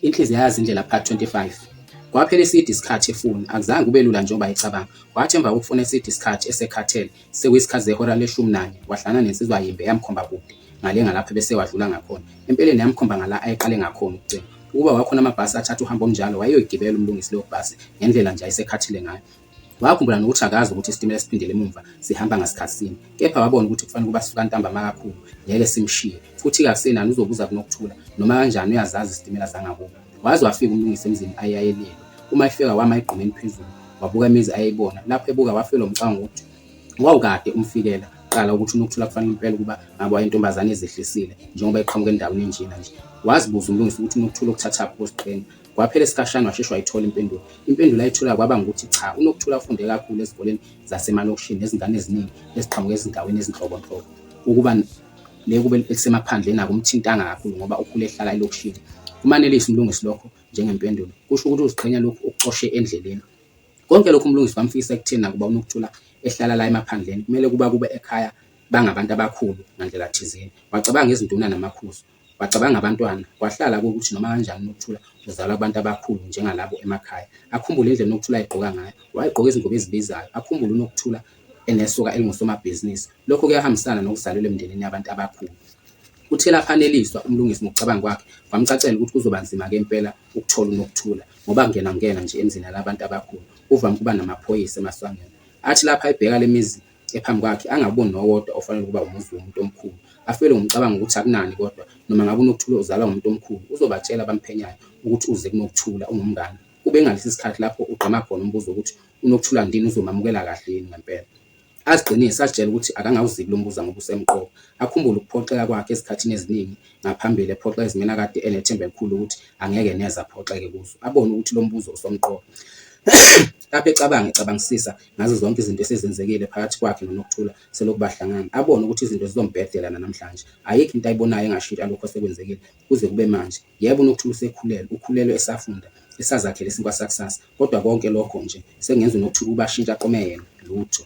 Inhliziyo yazi indlela part 25. Kwaphela iside isikhathi efoni akuzange kube lula njengoba ecabanga. Kwathi emva kokufuna eside isikhathi esekhathele sekuyisikhathi zehora le-11 wahlangana nensizwa yimbe yamkhomba kude ngale ngalapho bese wadlula ngakhona. Empeleni yamkhomba ngala ayeqale ngakhona ukucela. Ukuba wakhona amabhasi athatha uhambo onjalo wayoyigibela umlungisi lo bhasi ngendlela nje ayisekhathile ngayo. Wakhumbula nokuthi akazi ukuthi isitimela siphindele emuva sihamba ngasikhatsini, kepha wabona ukuthi kufanele kuba sisuka ntambama kakhulu ngeke simshiye futhi kasenani uzobuza kuNokuthula noma kanjani uyazazi isitimela zangakubo. Waze wafika umlungisi emzini ayayelelwe. Uma efika wama egqumeni phezulu wabuka imizi ayayibona. Lapho ebuka wafela umcabango ukuthi wawukade umfikela qala ukuthi uNokuthula kufanele impela kuba ngaba intombazane ezehlisile njengoba eqhamuka endaweni enjena nje. Wazibuza umlungisi ukuthi uNokuthula ukuthatha kusiqhenya. Kwaphela isikhashana washeshwa ayithola impendulo. Impendulo ayithola kwaba ukuthi cha, uNokuthula ufunde kakhulu ezikoleni zasemalokishini nezingane eziningi eziqhamuka ezindaweni ezinhlobonhlobo. Ukuba kube esemaphandleni akumthintanga kakhulu ngoba ukhule ehlala elokishini. Kumanelisa umlungisi lokho njengempendulo. Kusho ukuthi uziqhenya lokhu ukuxoshe endleleni. Konke lokhu umlungisi bamfikisa ekutheni nakuba uNokuthula ehlala la emaphandleni kumele kube ekhaya bangabantu abakhulu ngandlela thizeni. Wacabanga izinduna namakhuzu, wacabanga abantwana, wahlala ukuthi noma kanjani uNokuthula uzalwa abantu abakhulu njengalabo emakhaya. Akhumbule indlela uNokuthula ayigqoka ngayo, wayegqoka izingubo ezibizayo. Akhumbule uNokuthula enesoka elingusomabhizinisi. Lokho kuyahambisana nokuzalelwa emndenini yabantu abakhulu. Uthe lapha aneliswa umlungisi ngokucabanga kwakhe kwamcacela ukuthi kuzoba nzima ke impela ukuthola uNokuthula ngoba ngena nje emzini labantu abakhulu uvame kuba namaphoyisa emaswangeni. Athi lapha ebheka lemizi ephambi kwakhe angaboni nowodwa ofanele kuba umuzi womuntu omkhulu. Afele ngomcabango ukuthi akunani kodwa noma ngabe uNokuthula uzalwa umuntu omkhulu uzobatshela abamphenyayo ukuthi uze kuNokuthula ungumngane. Kube ngalesi sikhathi lapho ugqama khona umbuzo ukuthi uNokuthula ndini uzomamukela kahle yini ngempela. Aziqinisa asitshela ukuthi akangawuziki lo mbuzo ngoba usemqoka. Akhumbule ukuphoxeka kwakhe esikhathini eziningi ngaphambili ephoxa izimena kade enethemba elikhulu ukuthi angeke neze aphoxeke kuzo. Abone ukuthi lo mbuzo usomqoka. Lapho ecabangisisa ngazo zonke izinto esezenzekile phakathi kwakhe noNokuthula selokhu bahlangana. Abone ukuthi izinto zizombhedlela namhlanje. Ayikho into ayibonayo engashintsha lokho osekwenzekile kuze kube manje. Yebo uNokuthula ukhulelwe esafunda, esazakhela isinkwa sakusasa. Kodwa konke lokho nje sengenza uNokuthula ubashintsha aqome yena lutho.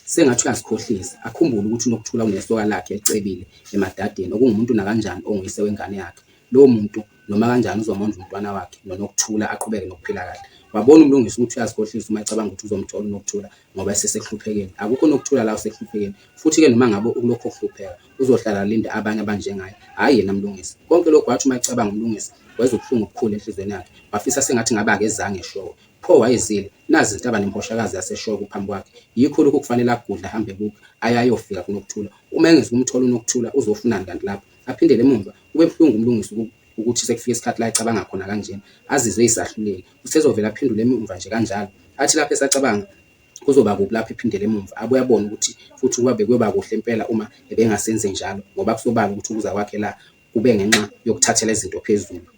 Sengathi uyasikhohlisa. Akhumbule ukuthi uNokuthula unesoka lakhe elicebile emadadeni okungumuntu nakanjani onguyise wengane yakhe. Lowo muntu noma kanjani uzomondla umntwana wakhe noNokuthula aqhubeke nokuphila kahle. Wabona umlungisi ukuthi uyasikhohlisa uma ecabanga ukuthi uzomthola uNokuthula ngoba esesehluphekile. Akukho uNokuthula la usehluphekile. Futhi ke noma ngabe ulokho okuhlupheka uzohlala alinde abanye abanjengaye, hayi yena mlungisi. Konke lokho wathi uma ecabanga umlungisi wezwe ubuhlungu obukhulu enhlizweni yakhe. Wafisa sengathi ngabe akezange eshowe. Pho wayezile nazi intaba nemposhakazi yaseshoko phambi kwakhe. Yikho lokho kufanele agudla ahambe kuko ayayofika kuNokuthula. Uma engezikumthola uNokuthula uzofunani kanti lapho aphindele emuva kube buhlungu umlungisi ukuthi sekufika isikhathi la ecabanga khona kanjena azizwe isahluleli. Usezovela aphendule emuva nje kanjalo. Athi lapho esacabanga kuzoba kuphi lapho ephindele emuva abuye abone ukuthi futhi kuyoba kuhle impela uma ebengasenze njalo ngoba kusobala ukuthi ukuza kwakhe la kube ngenxa yokuthathela izinto phezulu.